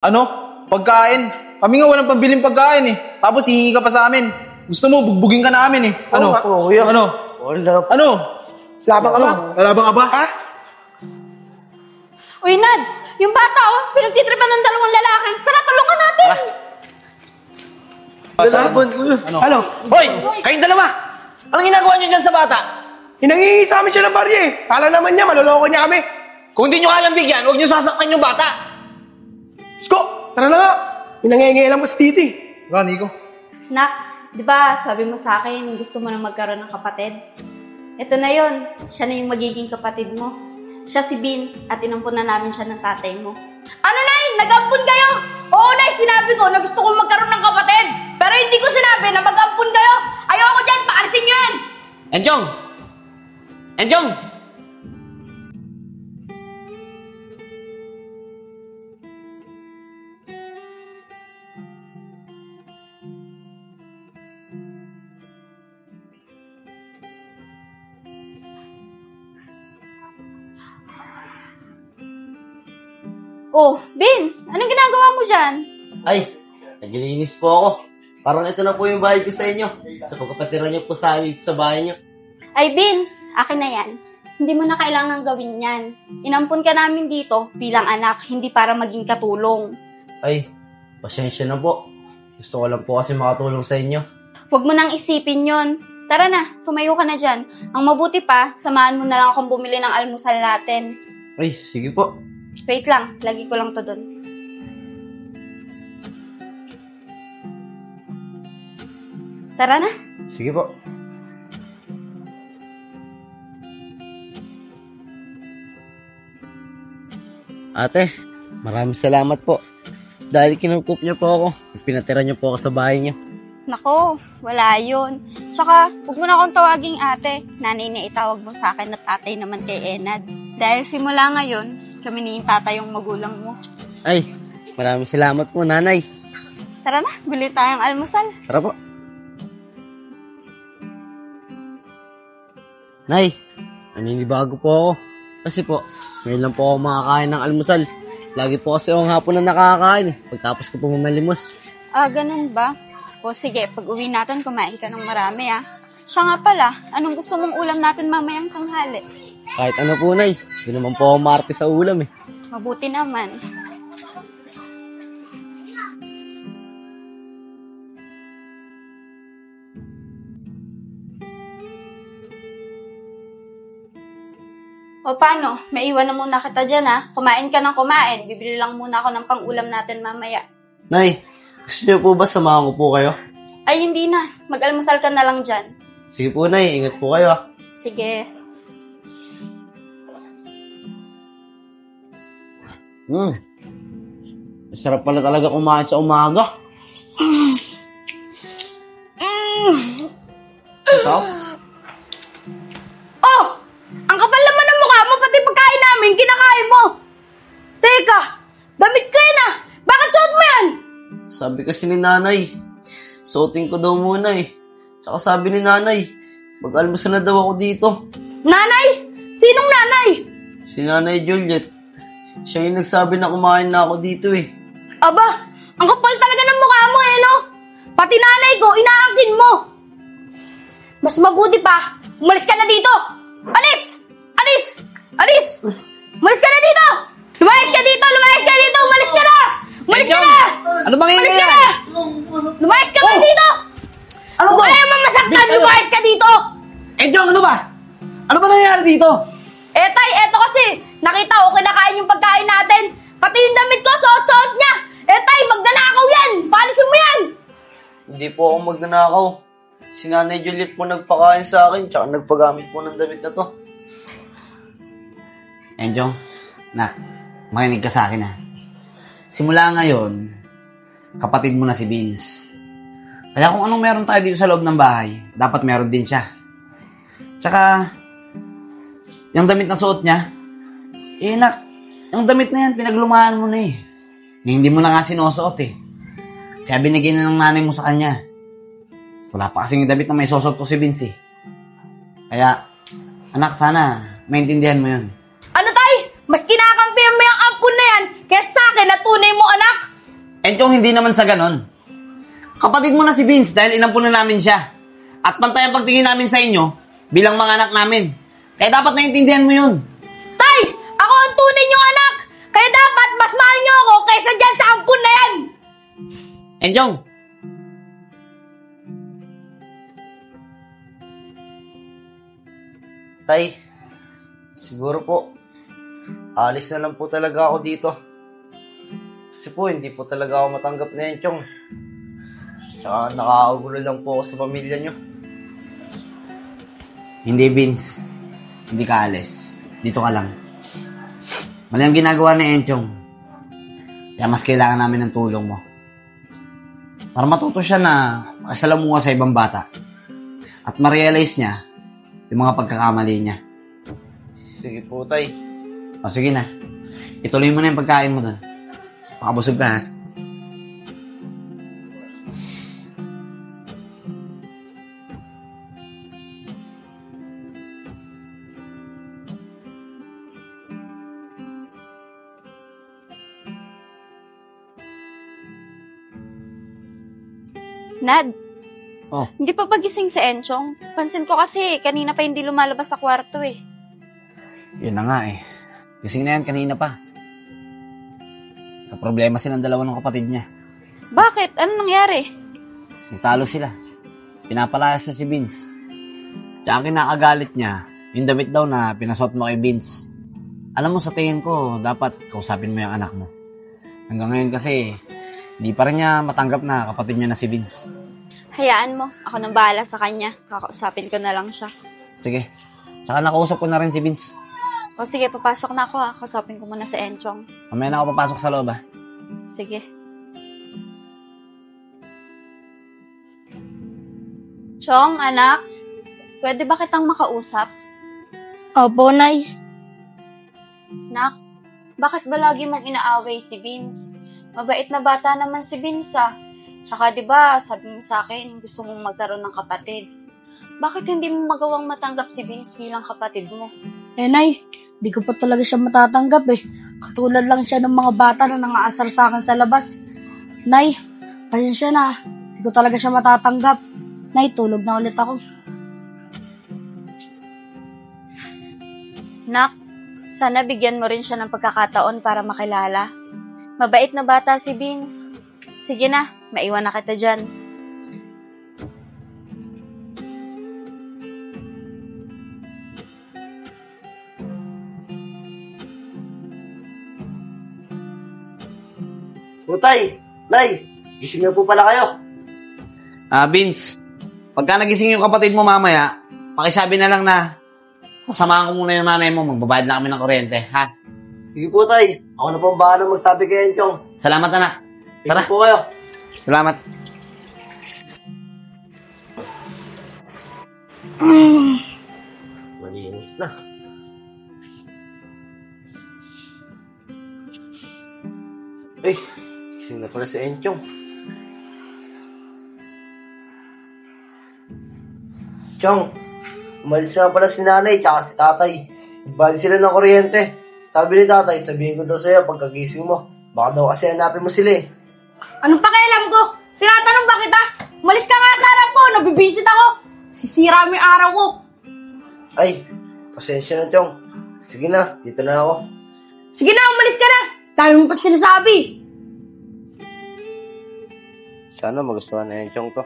Ano? Pagkain? Kami nga walang pambiling pagkain eh. Tapos hihingi ka pa sa amin. Gusto mo, bugbugin ka namin eh. Ano? Oo, kuya. Ano? Wala. Ano? Labang ka ba? Lalabang ka ba? Ha? Uy, Nad! Yung bata, pinagtitripan ng dalawang lalaki. Tara, tulungan natin! Lalaban, kuya. Ano? Hoy! Kayong dalawa! Anong ginagawa niyo dyan sa bata? Hinangihingi sa amin siya ng barya eh. Kala naman niya, maloloko niya kami. Kung hindi niyo kayang bigyan, huwag niyo sasaktan yung bata. Sko, tara na nga. Hinangihingi lang mo si Titi. Tara, Nico. Nak, di ba sabi mo sa akin gusto mo na magkaroon ng kapatid? Ito na yon, siya na yung magiging kapatid mo. Siya si Vince at inampun na namin siya ng tatay mo. Ano, Nay? Nag-ampun kayo? Oo, Nay, sinabi ko na gusto kong magkaroon ng kapatid. Pero hindi ko sinabi na mag-ampun kayo. Ayoko dyan, paalisin nyo yan. Enjong! Enjong! Oh, Vince, anong ginagawa mo dyan? Ay, naglilinis po ako. Parang ito na po yung bahay ko sa inyo. Sa pagpapatira niyo po sa amin dito sa bahay niyo. Ay, Vince, akin na yan. Hindi mo na kailangan gawin yan. Inampun ka namin dito bilang anak, hindi para maging katulong. Ay, pasensya na po. Gusto ko lang po kasi makatulong sa inyo. Huwag mo nang isipin yon. Tara na, tumayo ka na dyan. Ang mabuti pa, samahan mo na lang akong bumili ng almusal natin. Ay, sige po. Wait lang, lagi ko lang to dun. Tara na. Sige po. Ate, maraming salamat po. Dahil kinangkup niyo po ako. Pinatira niyo po ako sa bahay niyo. Nako, wala yun. Tsaka, huwag mo na akong tawaging ate. Nanay na itawag mo sa akin at tatay naman kay Enad. Dahil simula ngayon, kami ni yung tatay yung magulang mo. Ay, maraming salamat po, nanay. Tara na, bili tayong almusal. Tara po. Nay, naninibago po ako. Kasi po, ngayon lang po ako makakain ng almusal. Lagi po kasi akong hapon na nakakain. Pagtapos ko po mamalimos. Ah, ganun ba? O sige, pag uwi natin, kumain ka ng marami ah. Siya nga pala, anong gusto mong ulam natin mamayang tanghali? Kahit ano po, Nay. Hindi naman po ako maarte sa ulam eh. Mabuti naman. O paano? Maiwan na muna kita dyan ha. Kumain ka ng kumain. Bibili lang muna ako ng pang-ulam natin mamaya. Nay, gusto niyo po ba samahan ko po kayo? Ay, hindi na. Mag-almusal ka na lang dyan. Sige po, Nay. Ingat po kayo. Sige. Masarap pala talaga kumain sa umaga. Ito? Oh! Ang kapal naman ng mukha mo, pati pagkain namin, kinakain mo. Teka, damit ko yan ah. Bakit suot mo yan? Sabi kasi ni nanay, suotin ko daw muna eh. Tsaka sabi ni nanay, mag-almusal na daw ako dito. Nanay? Sinong nanay? Si Nanay Juliet. Siya yung nagsabi na kumain na ako dito eh. Aba, ang kapal talaga ng mukha mo eh, no? Pati nanay ko, inaangkin mo. Mas mabuti pa, umalis ka na dito. Alis! Alis! Alis! Umalis ka na dito! Lumayas ka dito! Lumayas ka dito! Umalis ka na! Umalis ka na! Ano bang Umalis ingay ka yan? na! Lumayas ka na dito! Ano Kung ba? ayaw mamasaktan, lumayas ka dito! Enjong, ano ba? Ano ba nangyayari dito? Eh tay, eto kasi, nakita ko kinakain yung pagkain natin. Pati yung damit ko, suot-suot niya. Eh tay, magnanakaw yan! Paalisin mo yan! Hindi po ako magnanakaw. Si Nanay Juliet po nagpakain sa akin, tsaka nagpagamit po ng damit na to. Enjong, nak, makinig ka sa akin ha. Simula ngayon, kapatid mo na si Vince. Kaya kung anong meron tayo dito sa loob ng bahay, dapat meron din siya. Tsaka, yung damit na suot niya, nak, yung damit na yan, pinaglumaan mo na eh. Hindi mo na nga sinusuot eh. Kaya binigay na ng nanay mo sa kanya. Wala pa kasing damit na may susuot ko si Vince eh. Kaya, anak, sana, maintindihan mo yun. Ano tay? Mas kinakampihan mo yung ampun na yan kaya sa akin na tunay mo anak. Enchong, hindi naman sa ganon. Kapatid mo na si Vince dahil inampun na namin siya. At pantay ang pagtingin namin sa inyo bilang mga anak namin. Kaya dapat naiintindihan mo yun. Tay! Ako ang tunay niyong anak! Kaya dapat mas mahal niyo ako kaysa dyan sa ampun na yan! Enchong! Tay, siguro po, alis na lang po talaga ako dito. Kasi po, hindi po talaga ako matanggap na yan, Chong. Tsaka nakakagulo lang po ako sa pamilya nyo. Hindi, Vince. Hindi ka alis. Dito ka lang. Mali ang ginagawa ni Enchong. Kaya mas kailangan namin ng tulong mo. Para matuto siya na makasalamuha sa ibang bata. At ma-realize niya yung mga pagkakamali niya. Sige po, Tay. O sige na. Ituloy mo na yung pagkain mo doon. Makabusog ka, ha? Nad, Oh. hindi pa pagising si Enchong? Pansin ko kasi, kanina pa hindi lumalabas sa kwarto eh. Yun na nga eh. Gising na yan kanina pa. Kaproblema silang dalawa ng kapatid niya. Bakit? Ano nangyari? Nagtalo sila. Pinapalayas na si Vince. Kaya ang kinakagalit niya, yung damit daw na pinasuot mo kay Vince. Alam mo, sa tingin ko, dapat kausapin mo yung anak mo. Hanggang ngayon kasi, hindi pa rin niya matanggap na kapatid niya na si Vince. Hayaan mo, ako nang bahala sa kanya. Kakausapin ko na lang siya. Sige. Tsaka nakausap ko na rin si Vince. O sige, papasok na ako ha. Kausapin ko muna si Enchong. Mamaya na ako papasok sa loob, ha? Sige. Chong, anak, pwede ba kitang makausap? Opo, Nay. Nak, bakit ba lagi mong inaaway si Vince? Mabait na bata naman si Vince ah. Tsaka diba, sabi mo sa akin, gusto mong magkaroon ng kapatid. Bakit hindi mo magawang matanggap si Vince bilang kapatid mo? Eh, Nay, di ko pa talaga siya matatanggap eh. Katulad lang siya ng mga bata na nangaasar sa akin sa labas. Nay, pasensya na. Di ko talaga siya matatanggap. Nay, tulog na ulit ako. Nak, sana bigyan mo rin siya ng pagkakataon para makilala. Mabait na bata si Vince. Sige na, maiwan na kita dyan. Tay! Nay! Gising na po pala kayo. Vince, pagka nagising yung kapatid mo mamaya, pakisabi na lang na sasamahan ko muna yung nanay mo, magbabayad na kami ng kuryente, ha? Sige po, Tay. Ako na po ang bahala magsabi kay Enchong. Salamat, anak. Tara po kayo. Salamat. Malinis na. Ay, gising na pala si Enchong. Chong, umalis nga pala si nanay tsaka si tatay. Nagbali sila ng kuryente. Sabi ni tatay, sabihin ko daw sa'yo pagkagising mo. Baka daw kasi hanapin mo sila eh. Anong pakialam ko? Tinatanong ba kita? Umalis ka nga sa harap ko, nabibisit ako. Sisira mo yung araw ko. Ay, pasensya na, Chong. Sige na, dito na ako. Sige na, umalis ka na. Dami mo pa sinasabi. Sana magustuhan na yung Chong to.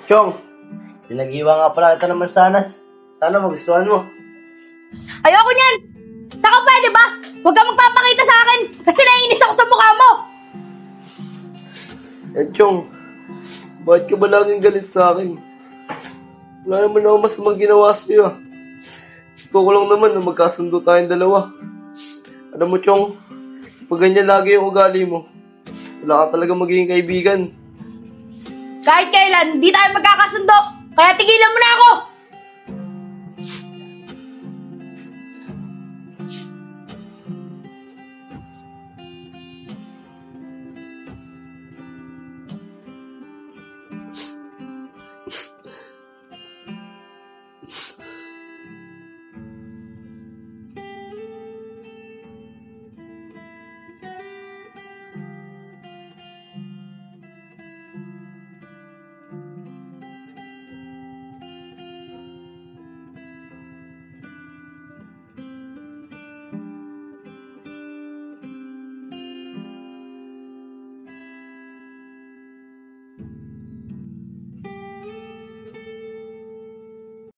Chong, pinag-iwa nga pala ito naman sanas. Sana magustuhan mo. Ayoko niyan. Saka pwede ba? Huwag kang magpapakita sa akin kasi naiinis ako sa mukha mo. Eh, Chong, bakit ka ba laging galit sa akin? Wala naman ako masamang ginawa sa'yo. Gusto ko lang naman na magkasundo tayong dalawa. Alam mo, Chong, pag ganyan lagi yung ugali mo, wala ka talaga magiging kaibigan. Kahit kailan, di tayo magkakasundo. Kaya tigilan mo na ako.